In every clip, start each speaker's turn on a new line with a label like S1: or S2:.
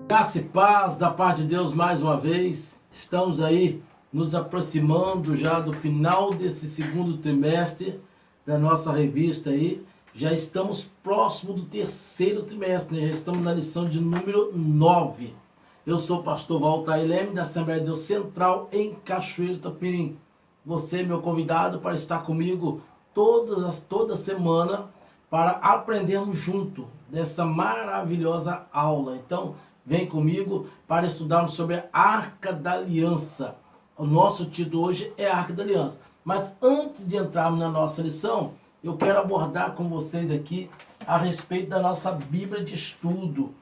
S1: Graça e paz da parte de Deus mais uma vez. Estamos aí nos aproximando já do final desse segundo trimestre da nossa revista aí. Já estamos próximo do terceiro trimestre, né? Já estamos na lição de número 9. Eu sou o pastor Walter Leme, da Assembleia de Deus Central em Cachoeiro Itapirim. Você é meu convidado para estar comigo toda semana para aprendermos junto dessa maravilhosa aula. Então, vem comigo para estudarmos sobre a Arca da Aliança. O nosso título hoje é a Arca da Aliança. Mas antes de entrarmos na nossa lição, eu quero abordar com vocês aqui a respeito da nossa Bíblia de Estudo.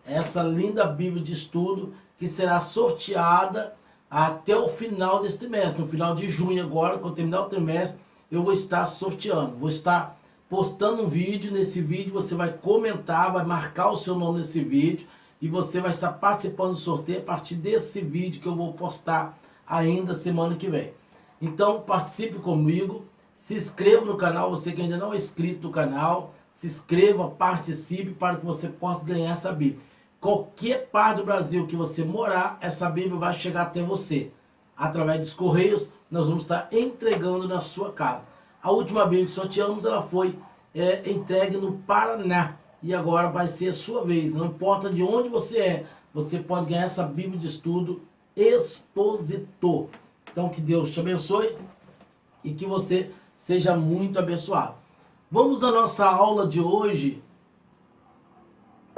S1: Essa linda Bíblia de Estudo que será sorteada até o final desse trimestre. No final de junho agora, quando terminar o trimestre, eu vou estar sorteando. Vou estar postando um vídeo. Nesse vídeo você vai comentar, vai marcar o seu nome nesse vídeo. E você vai estar participando do sorteio a partir desse vídeo que eu vou postar ainda semana que vem. Então participe comigo, se inscreva no canal, você que ainda não é inscrito no canal, se inscreva, participe para que você possa ganhar essa Bíblia. Qualquer parte do Brasil que você morar, essa Bíblia vai chegar até você. Através dos correios, nós vamos estar entregando na sua casa. A última Bíblia que sorteamos, ela foi entregue no Paraná. E agora vai ser a sua vez. Não importa de onde você é, você pode ganhar essa Bíblia de Estudo Expositor. Então que Deus te abençoe e que você seja muito abençoado. Vamos na nossa aula de hoje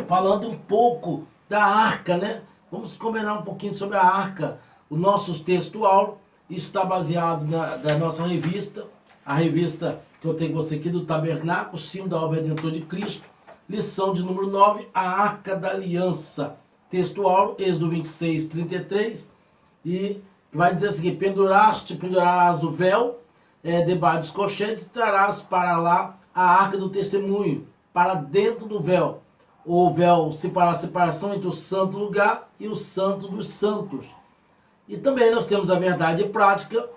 S1: falando um pouco da arca, né? Vamos combinar um pouquinho sobre a arca. O nosso texto áureo está baseado na nossa revista, a revista que eu tenho com você aqui do Tabernáculo, símbolo da obra redentora de Cristo. Lição de número 9, a Arca da Aliança. Texto áureo, Êxodo 26, 33. E vai dizer assim: pendurarás o véu debaixo dos colchetes e trarás para lá a Arca do Testemunho, para dentro do véu. O véu se fará separação entre o santo lugar e o santo dos santos. E também nós temos a verdade prática,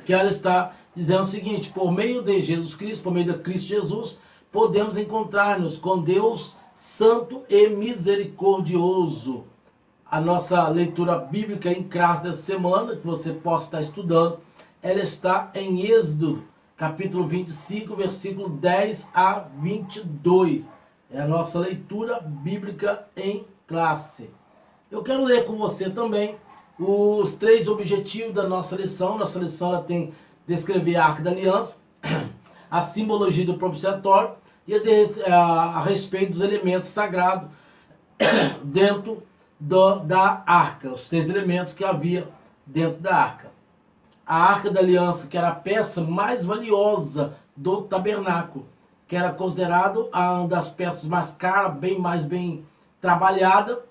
S1: que ela está dizendo o seguinte: por meio de Jesus Cristo, por meio de Cristo Jesus, podemos encontrar-nos com Deus santo e misericordioso. A nossa leitura bíblica em classe dessa semana, que você possa estar estudando, ela está em Êxodo, capítulo 25, versículo 10 a 22. É a nossa leitura bíblica em classe. Eu quero ler com você também os 3 objetivos da nossa lição. Nossa lição ela tem descrever a Arca da Aliança, a simbologia do propiciatório e a respeito dos elementos sagrados dentro da arca, os 3 elementos que havia dentro da arca. A Arca da Aliança, que era a peça mais valiosa do tabernáculo, que era considerado uma das peças mais caras, bem trabalhada.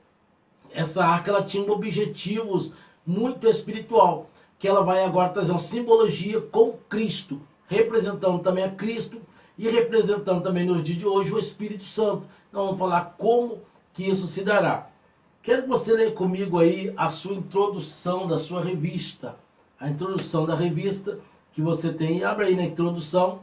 S1: Essa arca ela tinha objetivos muito espiritual, que ela vai agora trazer uma simbologia com Cristo, representando também a Cristo e representando também nos dias de hoje o Espírito Santo. Então vamos falar como que isso se dará. Quero que você leia comigo aí a sua introdução da sua revista. A introdução da revista que você tem. Abre aí na introdução.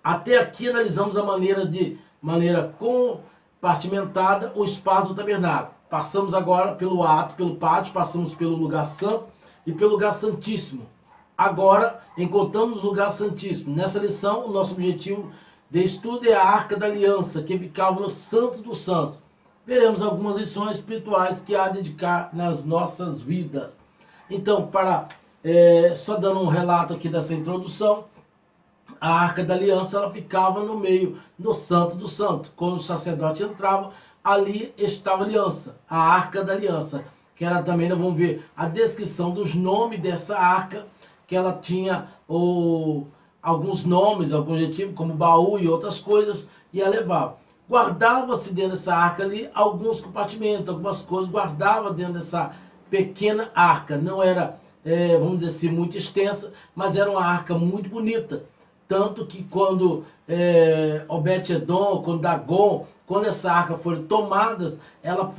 S1: Até aqui analisamos a maneira compartimentada o espaço do tabernáculo. Passamos agora pelo pátio, passamos pelo lugar santo e pelo lugar santíssimo. Agora encontramos o lugar santíssimo. Nessa lição, o nosso objetivo de estudo é a Arca da Aliança, que ficava no Santo dos Santos. Veremos algumas lições espirituais que há a dedicar nas nossas vidas. Então, só dando um relato aqui dessa introdução, a Arca da Aliança ela ficava no meio do Santo dos Santos. Quando o sacerdote entrava, ali estava a aliança, a Arca da Aliança. Que era também, nós vamos ver a descrição dos nomes dessa arca, que ela tinha alguns nomes, alguns adjetivos, como baú e outras coisas, e ela levava. Guardava-se dentro dessa arca ali alguns compartimentos, algumas coisas guardava dentro dessa pequena arca. Não era, vamos dizer assim, muito extensa, mas era uma arca muito bonita. Tanto que quando Obed-Edom, quando Dagon, quando essa arca foi tomada, ela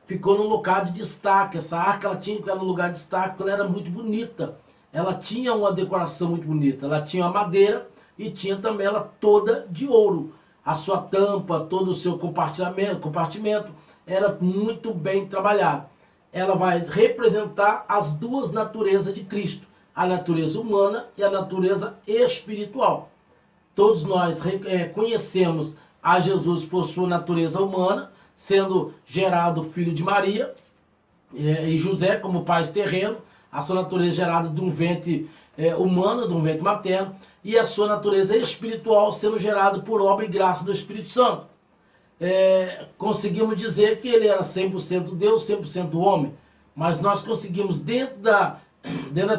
S1: ficou num lugar de destaque. Essa arca ela tinha que ficar no lugar de destaque, porque ela era muito bonita. Ela tinha uma decoração muito bonita. Ela tinha uma madeira e tinha também ela toda de ouro. A sua tampa, todo o seu compartimento era muito bem trabalhado. Ela vai representar as duas naturezas de Cristo, a natureza humana e a natureza espiritual. Todos nós conhecemos a Jesus por sua natureza humana, sendo gerado filho de Maria, e José como pais terreno, a sua natureza gerada de um ventre humano, de um ventre materno, e a sua natureza espiritual sendo gerada por obra e graça do Espírito Santo. Conseguimos dizer que ele era 100% Deus, 100% homem, mas nós conseguimos, dentro da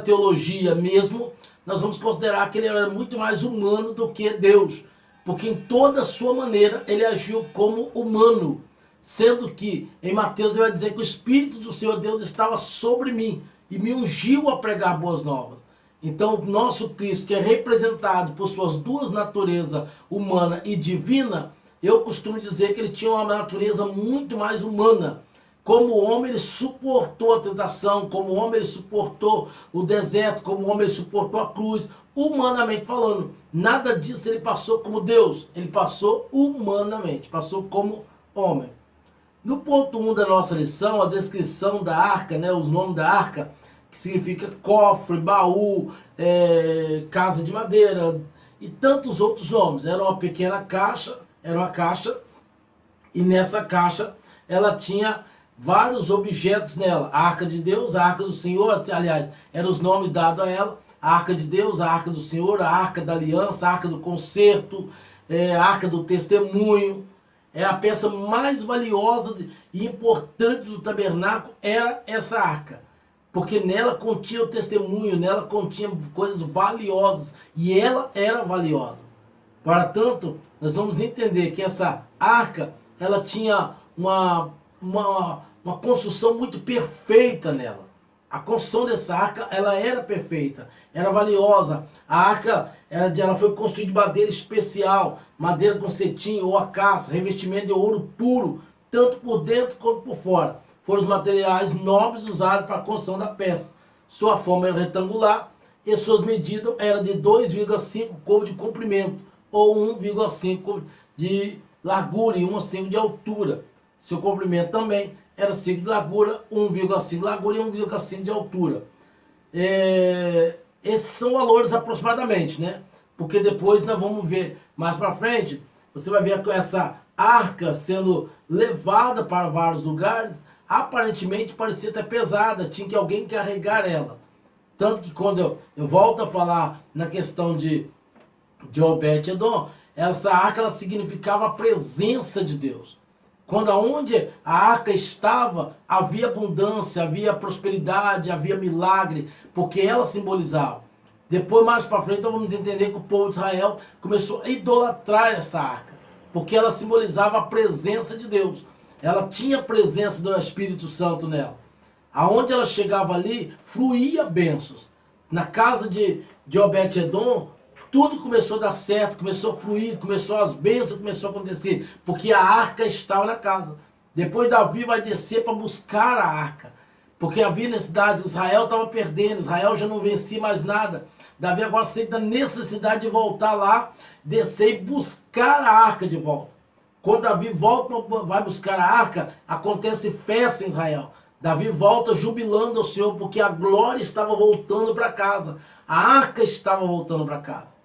S1: teologia mesmo, nós vamos considerar que ele era muito mais humano do que Deus, porque em toda a sua maneira ele agiu como humano, sendo que em Mateus ele vai dizer que o Espírito do Senhor Deus estava sobre mim e me ungiu a pregar boas novas. Então o nosso Cristo, que é representado por suas duas naturezas, humana e divina, eu costumo dizer que ele tinha uma natureza muito mais humana. Como homem ele suportou a tentação, como homem ele suportou o deserto, como homem ele suportou a cruz, humanamente falando. Nada disso ele passou como Deus, ele passou humanamente, passou como homem. No ponto 1 da nossa lição, a descrição da arca, os nomes da arca, que significa cofre, baú, casa de madeira e tantos outros nomes. Era uma pequena caixa, e nessa caixa ela tinha vários objetos nela. A arca de Deus, a arca do Senhor, aliás, eram os nomes dados a ela. A arca de Deus, a arca do Senhor, a arca da aliança, a arca do concerto, a arca do testemunho. A peça mais valiosa e importante do tabernáculo era essa arca, porque nela continha o testemunho, nela continha coisas valiosas, e ela era valiosa. Portanto, nós vamos entender que essa arca, ela tinha uma construção muito perfeita nela. A construção dessa arca, ela era perfeita, era valiosa. A arca, ela foi construída de madeira especial, madeira com cetim ou acácia, revestimento de ouro puro, tanto por dentro quanto por fora. Foram os materiais nobres usados para a construção da peça. Sua forma era retangular e suas medidas eram de 2,5 côvados de comprimento, ou 1,5 de largura e 1,5 de altura. Seu comprimento também era 5 de largura, 1,5 de largura e 1,5 de altura. Esses são valores aproximadamente, Porque depois nós vamos ver mais para frente, você vai ver essa arca sendo levada para vários lugares, aparentemente parecia até pesada, tinha que alguém carregar ela. Tanto que quando eu volto a falar na questão de Obed-Edom, essa arca ela significava a presença de Deus. Quando aonde a arca estava, havia abundância, havia prosperidade, havia milagre, porque ela simbolizava. Depois, mais para frente, nós vamos entender que o povo de Israel começou a idolatrar essa arca, porque ela simbolizava a presença de Deus. Ela tinha a presença do Espírito Santo nela. Aonde ela chegava ali, fluía bênçãos. Na casa de Obed-Edom, tudo começou a dar certo, começou a fluir, as bênçãos começaram a acontecer, porque a arca estava na casa. Depois Davi vai descer para buscar a arca, porque havia necessidade, Israel estava perdendo, Israel já não vencia mais nada. Davi agora sente a necessidade de voltar lá, descer e buscar a arca de volta. Quando Davi volta, vai buscar a arca, acontece festa em Israel. Davi volta jubilando ao Senhor, porque a glória estava voltando para casa. A arca estava voltando para casa.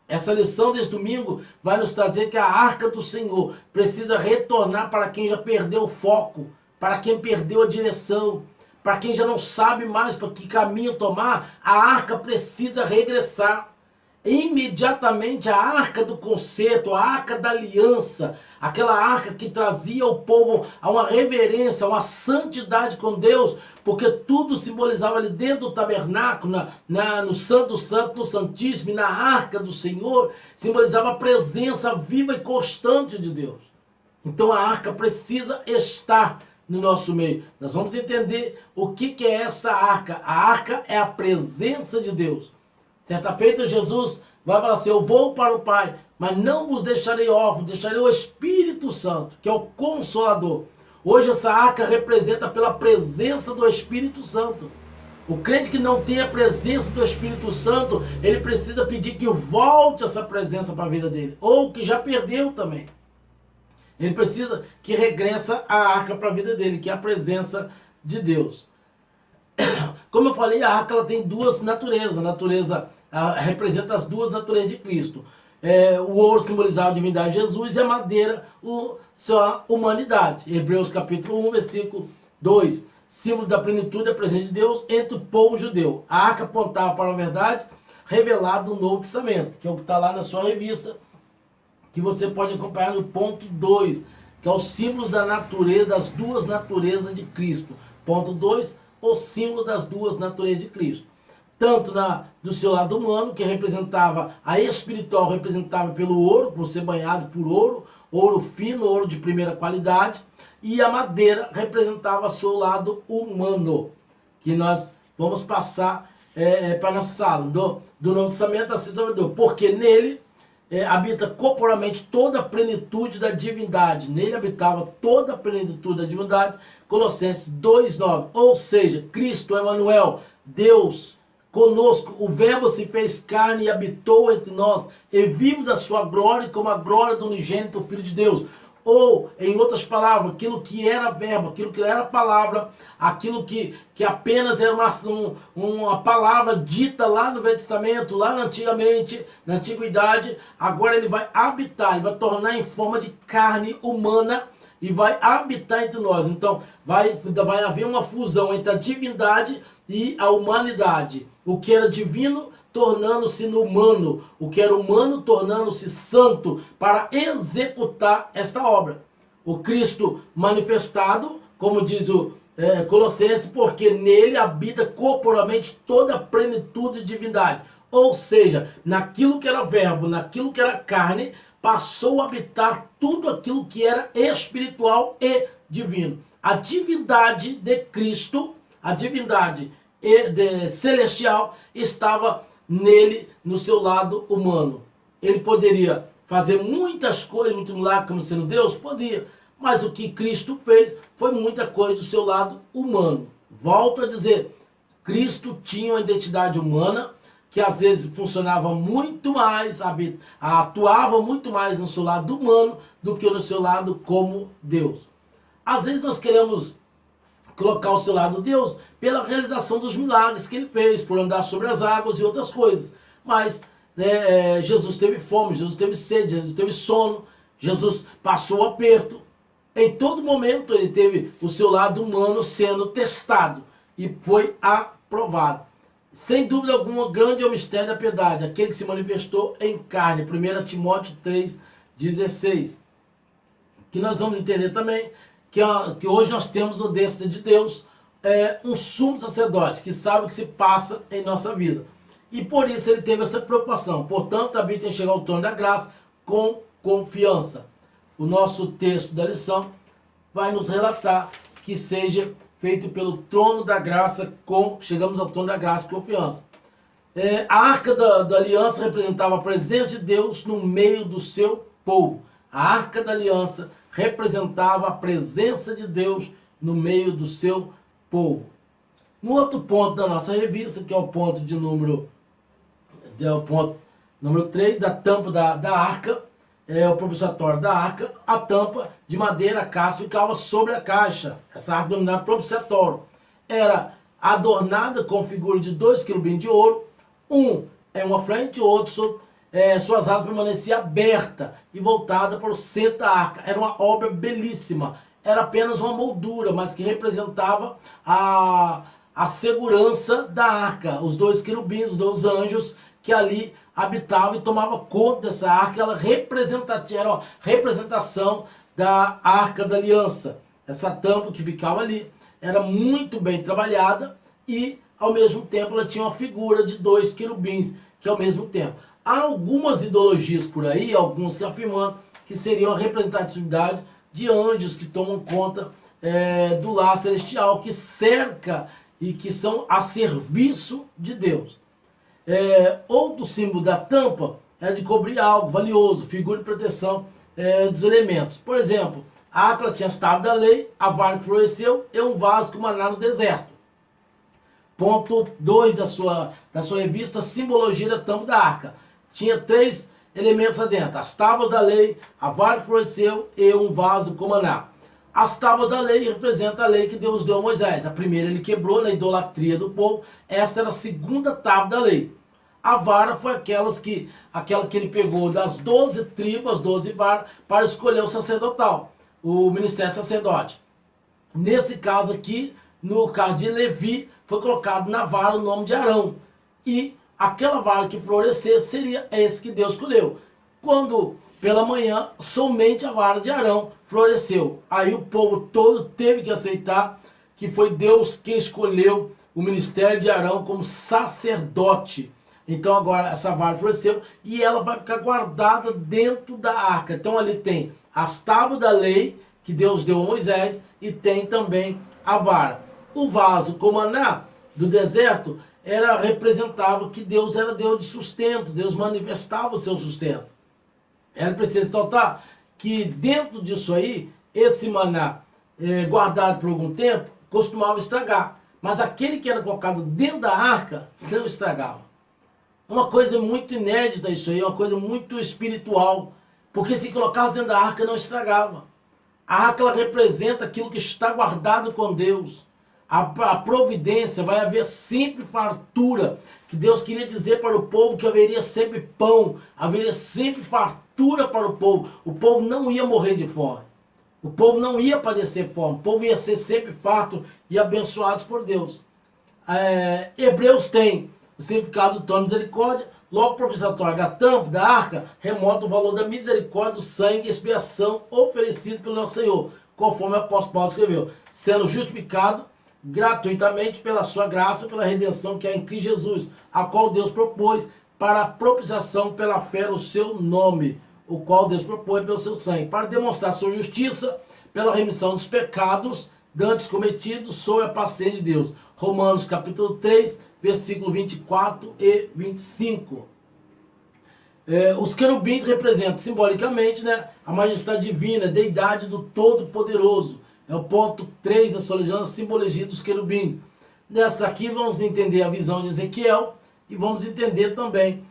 S1: Essa lição desse domingo vai nos trazer que a arca do Senhor precisa retornar para quem já perdeu o foco, para quem perdeu a direção, para quem já não sabe mais para que caminho tomar. A arca precisa regressar. Imediatamente a arca do concerto, a arca da aliança, aquela arca que trazia o povo a uma reverência, a uma santidade com Deus, porque tudo simbolizava ali dentro do tabernáculo, no Santo Santo, no Santíssimo, e na arca do Senhor, simbolizava a presença viva e constante de Deus. Então a arca precisa estar no nosso meio. Nós vamos entender o que é essa arca. A arca é a presença de Deus. Certa feita, Jesus vai falar assim: eu vou para o Pai, mas não vos deixarei órfãos, deixarei o Espírito Santo, que é o Consolador. Hoje essa arca representa pela presença do Espírito Santo. O crente que não tem a presença do Espírito Santo, ele precisa pedir que volte essa presença para a vida dele, ou que já perdeu também. Ele precisa que regressa a arca para a vida dele, que é a presença de Deus. Como eu falei, a arca ela tem duas naturezas. A natureza representa as duas naturezas de Cristo. O ouro simbolizava a divindade de Jesus e a madeira sua humanidade. Hebreus capítulo 1, versículo 2. Símbolo da plenitude da presença de Deus entre o povo judeu. A arca apontava para a verdade revelada no Novo Testamento, que é o que está lá na sua revista, que você pode acompanhar no ponto 2, que é os símbolos da natureza, das duas naturezas de Cristo. Ponto 2, o símbolo das duas naturezas de Cristo. Tanto do seu lado humano, que representava, a espiritual representava pelo ouro, por ser banhado por ouro, ouro fino, ouro de primeira qualidade, e a madeira representava o seu lado humano, que nós vamos passar para a nossa sala do Novo Testamento, assim, porque nele habita corporalmente toda a plenitude da divindade. Nele habitava toda a plenitude da divindade. Colossenses 2:9. Ou seja, Cristo, Emmanuel, Deus conosco, o Verbo se fez carne e habitou entre nós, e vimos a sua glória como a glória do unigênito Filho de Deus. Ou, em outras palavras, aquilo que era verbo, aquilo que era palavra, aquilo que apenas era uma palavra dita lá no Velho Testamento, lá antigamente, na antiguidade, agora ele vai habitar, ele vai tornar em forma de carne humana e vai habitar entre nós. Então, vai haver uma fusão entre a divindade e a humanidade. O que era divino tornando-se no humano, o que era humano tornando-se santo para executar esta obra. O Cristo manifestado, como diz o Colossenses, porque nele habita corporalmente toda a plenitude de divindade. Ou seja, naquilo que era verbo, naquilo que era carne, passou a habitar tudo aquilo que era espiritual e divino. A divindade de Cristo, a divindade celestial estava nele, no seu lado humano. Ele poderia fazer muitas coisas, muito milagre como sendo Deus? Podia. Mas o que Cristo fez foi muita coisa do seu lado humano. Volto a dizer, Cristo tinha uma identidade humana que às vezes funcionava muito mais, atuava muito mais no seu lado humano do que no seu lado como Deus. Às vezes nós queremos colocar o seu lado Deus pela realização dos milagres que ele fez, por andar sobre as águas e outras coisas. Mas Jesus teve fome, Jesus teve sede, Jesus teve sono, Jesus passou aperto. Em todo momento ele teve o seu lado humano sendo testado e foi aprovado. Sem dúvida alguma, grande é o mistério da piedade, aquele que se manifestou em carne. 1 Timóteo 3,16. Que nós vamos entender também que hoje nós temos o destra de Deus, um sumo sacerdote que sabe o que se passa em nossa vida. E por isso ele teve essa preocupação. Portanto, habita em chegar ao trono da graça com confiança. O nosso texto da lição vai nos relatar que seja feito pelo trono da graça, chegamos ao trono da graça com confiança. A arca da aliança representava a presença de Deus no meio do seu povo. A arca da aliança representava a presença de Deus no meio do seu povo. No outro ponto da nossa revista, que é o ponto número 3, da tampa da arca, o propiciatório da arca, a tampa de madeira, casca, ficava sobre a caixa. Essa arca denominada propiciatório era adornada com figura de 2 querubins de ouro, um em uma frente, o outro suas asas permaneciam abertas e voltadas para o centro da arca. Era uma obra belíssima. Era apenas uma moldura, mas que representava a segurança da arca. Os 2 querubins, os 2 anjos que ali habitavam e tomavam conta dessa arca. Ela era uma representação da arca da aliança. Essa tampa que ficava ali era muito bem trabalhada e, ao mesmo tempo, ela tinha uma figura de 2 querubins, que ao mesmo tempo. Há algumas ideologias por aí, alguns que afirmam que seria uma representatividade de anjos que tomam conta do lar celestial, que cerca e que são a serviço de Deus. Outro símbolo da tampa é de cobrir algo valioso, figura de proteção dos elementos. Por exemplo, a arca tinha as tábuas da lei, a vara que floresceu e um vaso com maná no deserto. Ponto 2 da sua revista, simbologia da tampa da arca. Tinha 3 elementos adentro: as tábuas da lei, a vara que floresceu e um vaso com maná. As tábuas da lei representam a lei que Deus deu a Moisés. A primeira ele quebrou na idolatria do povo. Esta era a segunda tábua da lei. A vara foi aquela que ele pegou das 12 tribos, 12 varas, para escolher o sacerdotal, o ministério sacerdote. Nesse caso aqui, no caso de Levi, foi colocado na vara o nome de Arão. E aquela vara que florescer seria esse que Deus escolheu. Quando pela manhã, somente a vara de Arão floresceu. Aí o povo todo teve que aceitar que foi Deus quem escolheu o ministério de Arão como sacerdote. Então agora essa vara floresceu e ela vai ficar guardada dentro da arca. Então ali tem as tábuas da lei que Deus deu a Moisés e tem também a vara. O vaso com maná do deserto representava que Deus era Deus de sustento, Deus manifestava o seu sustento. Era preciso notar que dentro disso aí, esse maná guardado por algum tempo, costumava estragar. Mas aquele que era colocado dentro da arca, não estragava. Uma coisa muito inédita isso aí, uma coisa muito espiritual. Porque se colocasse dentro da arca, não estragava. A arca ela representa aquilo que está guardado com Deus. A providência, vai haver sempre fartura. Que Deus queria dizer para o povo que haveria sempre pão, haveria sempre fartura para o povo. O povo não ia morrer de fome. O povo não ia padecer fome. O povo ia ser sempre farto e abençoados por Deus. Hebreus tem o significado do trono de misericórdia. Logo, propiciatório da tampa, da arca, remota o valor da misericórdia, do sangue e expiação oferecido pelo nosso Senhor, conforme o apóstolo Paulo escreveu, sendo justificado gratuitamente pela sua graça, pela redenção que há em Cristo Jesus, a qual Deus propôs para a propiciação pela fé no seu nome, o qual Deus propôs pelo seu sangue, para demonstrar sua justiça pela remissão dos pecados dantes cometidos sob a paciência de Deus. Romanos capítulo 3, versículo 24 e 25. Os querubins representam simbolicamente, a majestade divina, a deidade do Todo-Poderoso. É o ponto 3 da sua legenda, simbologia dos querubins. Nesta aqui vamos entender a visão de Ezequiel e vamos entender também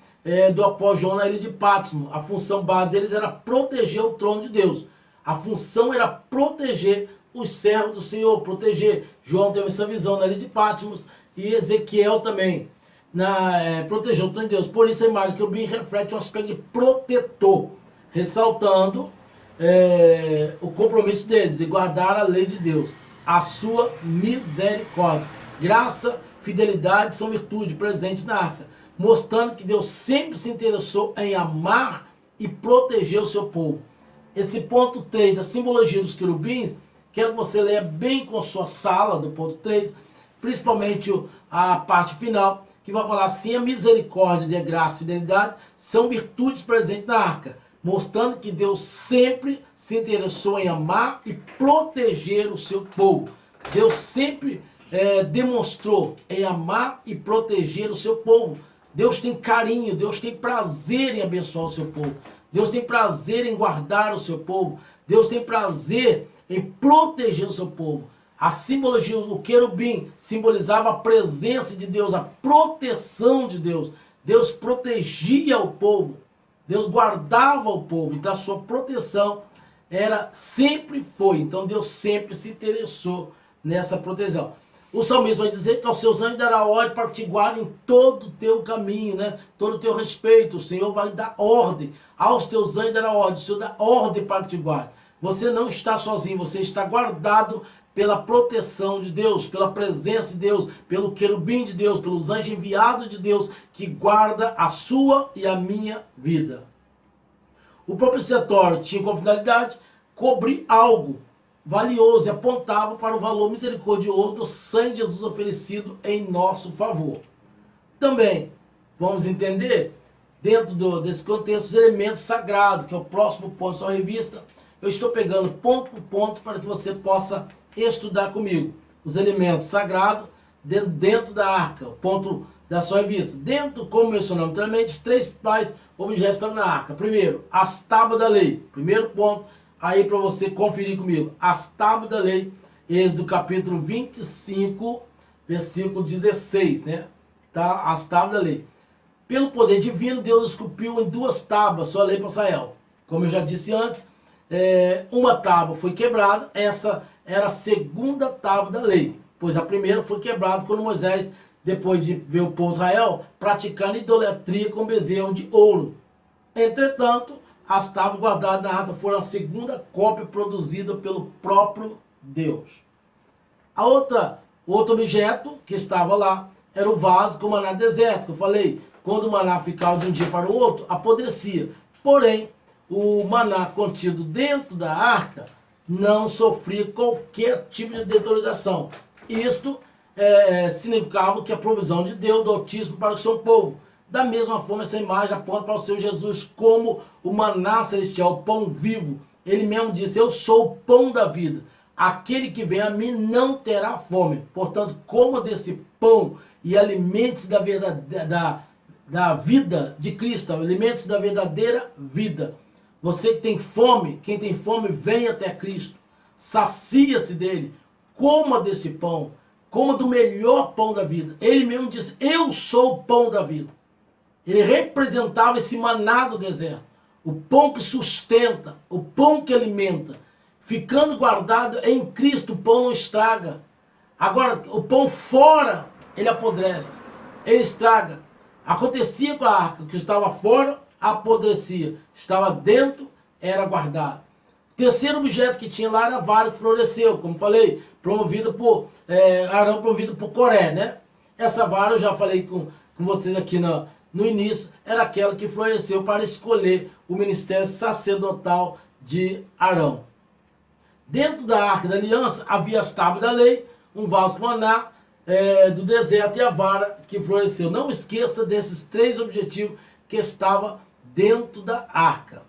S1: do apóstolo João na ilha de Patmos. A função base deles era proteger o trono de Deus. A função era proteger os servos do Senhor, proteger. João teve essa visão na ilha de Patmos e Ezequiel também protegeu o trono de Deus. Por isso a imagem de querubim reflete um aspecto de protetor, ressaltando o compromisso deles de guardar a lei de Deus, a sua misericórdia. Graça, fidelidade são virtudes presentes na arca, mostrando que Deus sempre se interessou em amar e proteger o seu povo. Esse ponto 3 da simbologia dos querubins, quero que você leia bem com sua sala do ponto 3, principalmente a parte final, que vai falar assim: a misericórdia, a graça e a fidelidade são virtudes presentes na arca, mostrando que Deus sempre se interessou em amar e proteger o seu povo. Deus sempre demonstrou em amar e proteger o seu povo. Deus tem carinho, Deus tem prazer em abençoar o seu povo. Deus tem prazer em guardar o seu povo. Deus tem prazer em proteger o seu povo. A simbologia do querubim simbolizava a presença de Deus, a proteção de Deus. Deus protegia o povo. Deus guardava o povo, então a sua proteção sempre foi. Então Deus sempre se interessou nessa proteção. O salmista vai dizer que aos seus anjos dará ordem para que te guardem todo o teu caminho, todo o teu respeito. O Senhor vai dar ordem. Aos teus anjos dará ordem. O Senhor dá ordem para que te guarde. Você não está sozinho, você está guardado pela proteção de Deus, pela presença de Deus, pelo querubim de Deus, pelos anjos enviados de Deus, que guarda a sua e a minha vida. O propiciatório tinha como finalidade cobrir algo valioso e apontava para o valor misericordioso do sangue de Jesus oferecido em nosso favor. Também vamos entender, dentro desse contexto, os elementos sagrados, que é o próximo ponto da sua revista. Eu estou pegando ponto por ponto para que você possa estudar comigo. Os elementos sagrados dentro da arca, o ponto da sua revista. Dentro, como mencionamos anteriormente, os 3 principais objetos estavam na arca. Primeiro, as tábuas da lei. Primeiro ponto, aí para você conferir comigo. As tábuas da lei, Êxodo capítulo 25, versículo 16, Tá? As tábuas da lei. Pelo poder divino, Deus esculpiu em 2 tábuas sua lei para Israel. Como eu já disse antes, uma tábua foi quebrada, essa era a 2ª tábua da lei, pois a primeira foi quebrada quando Moisés, depois de ver o povo de Israel praticando idolatria com bezerro de ouro. Entretanto, as tábuas guardadas na arca foram a 2ª cópia produzida pelo próprio Deus. Outro objeto que estava lá era o vaso com maná deserto, que eu falei, quando o maná ficava de um dia para o outro, apodrecia. Porém, o maná contido dentro da arca não sofria qualquer tipo de deterioração. Isto significava que a provisão de Deus do Altíssimo para o seu povo. Da mesma forma, essa imagem aponta para o Senhor Jesus como o maná celestial, o pão vivo. Ele mesmo disse: eu sou o pão da vida. Aquele que vem a mim não terá fome. Portanto, coma desse pão e alimente-se da vida de Cristo, alimente-se da verdadeira vida. Você que tem fome, quem tem fome, vem até Cristo. Sacia-se dele. Coma desse pão. Coma do melhor pão da vida. Ele mesmo disse: eu sou o pão da vida. Ele representava esse maná do deserto. O pão que sustenta, o pão que alimenta. Ficando guardado em Cristo, o pão não estraga. Agora, o pão fora, ele apodrece. Ele estraga. Acontecia com a arca, que estava fora, apodrecia. Estava dentro, era guardado. O terceiro objeto que tinha lá era a vara que floresceu, como falei, promovida por Arão, promovido por Coré, né? Essa vara, eu já falei com vocês aqui no início, era aquela que floresceu para escolher o ministério sacerdotal de Arão. Dentro da arca da aliança havia as tábuas da lei, um vaso com maná do deserto e a vara que floresceu. Não esqueça desses 3 objetivos que estavam dentro da arca.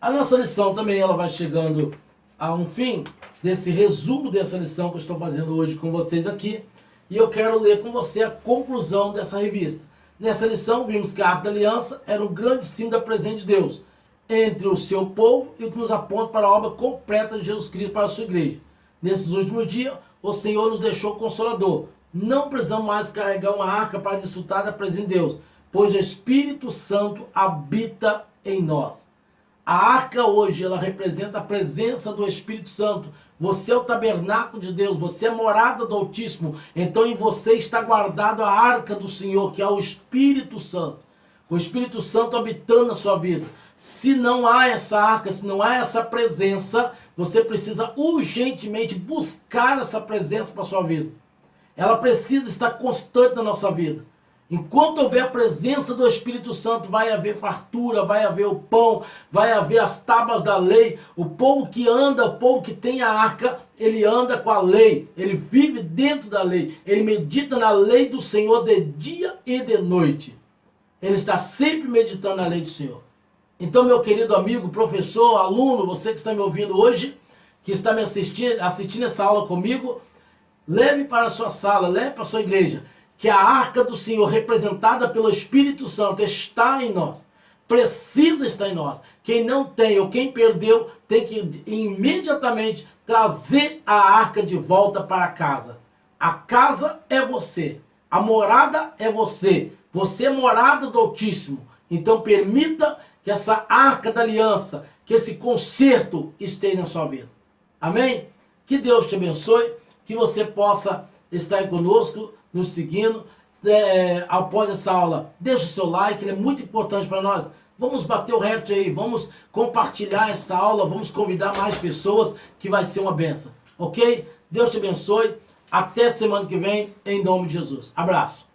S1: A nossa lição também ela vai chegando a um fim, desse resumo dessa lição que eu estou fazendo hoje com vocês aqui. E eu quero ler com você a conclusão dessa revista. Nessa lição, vimos que a Arca da Aliança era um grande símbolo da presença de Deus entre o seu povo e o que nos aponta para a obra completa de Jesus Cristo para a sua igreja. Nesses últimos dias, o Senhor nos deixou consolador. Não precisamos mais carregar uma arca para desfrutar da presença de Deus, pois o Espírito Santo habita em nós. A arca hoje, ela representa a presença do Espírito Santo. Você é o tabernáculo de Deus, você é a morada do Altíssimo. Então em você está guardado a arca do Senhor, que é o Espírito Santo. O Espírito Santo habitando na sua vida. Se não há essa arca, se não há essa presença, você precisa urgentemente buscar essa presença para a sua vida. Ela precisa estar constante na nossa vida. Enquanto houver a presença do Espírito Santo, vai haver fartura, vai haver o pão, vai haver as tábuas da lei. O povo que anda, o povo que tem a arca, ele anda com a lei, ele vive dentro da lei, ele medita na lei do Senhor de dia e de noite. Ele está sempre meditando na lei do Senhor. Então, meu querido amigo, professor, aluno, você que está me ouvindo hoje, que está me assistindo essa aula comigo, leve para a sua sala, leve para a sua igreja, que a arca do Senhor, representada pelo Espírito Santo, está em nós. Precisa estar em nós. Quem não tem ou quem perdeu, tem que imediatamente trazer a arca de volta para casa. A casa é você. A morada é você. Você é morada do Altíssimo. Então permita que essa arca da aliança, que esse concerto esteja na sua vida. Amém? Que Deus te abençoe. Que você possa estar aí conosco, nos seguindo. Após essa aula, deixa o seu like, ele é muito importante para nós. Vamos bater o recorde aí, vamos compartilhar essa aula, vamos convidar mais pessoas, que vai ser uma benção. Ok? Deus te abençoe. Até semana que vem, em nome de Jesus. Abraço.